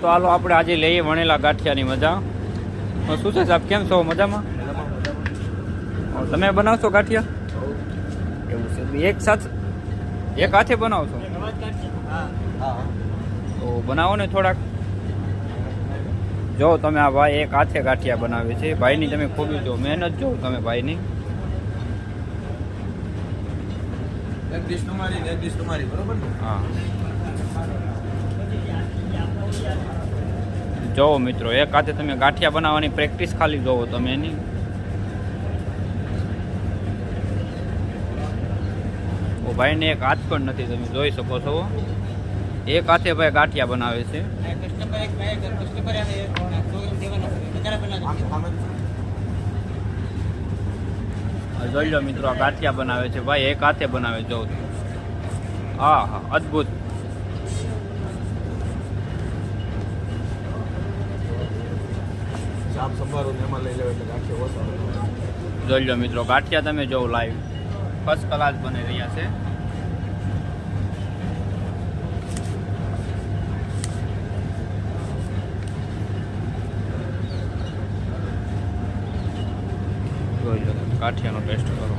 તો હાલો આપણે આજે લઈએ વણેલા ગાંઠિયાની મજા. શું છે સાહેબ, કેમ છો? મજામાં? તમે બનાવશો ગાંઠિયા? એવું છે, એક સાથે એક હાથે બનાવશો? તો બનાવો ને થોડાક. જો તમે આ ભાઈ એક હાથે ગાંઠિયા બનાવે છે. ભાઈની તમે ખૂબી જો, મહેનત જો તમે ભાઈની. હા જોવો મિત્રો, એક હાથે તમે ગાંઠિયા બનાવવાની પ્રેક્ટિસ ખાલી જોવો તમે એની. ઓ ભાઈને એક હાથ પણ નથી, તમે જોઈ શકો છો. એક હાથે ભાઈ ગાંઠિયા બનાવે છે. જોઈ લો મિત્રો, આ ગાંઠિયા બનાવે છે ભાઈ, એક હાથે બનાવે. જો હા હા, અદ્ભુત. જોઈ લો મિત્રો, ગાંઠિયા તમે જો લાઈવ ફર્સ્ટ ક્લાસ બની રહ્યા છે. જોઈ લો, ગાંઠિયાનો ટેસ્ટ કરો.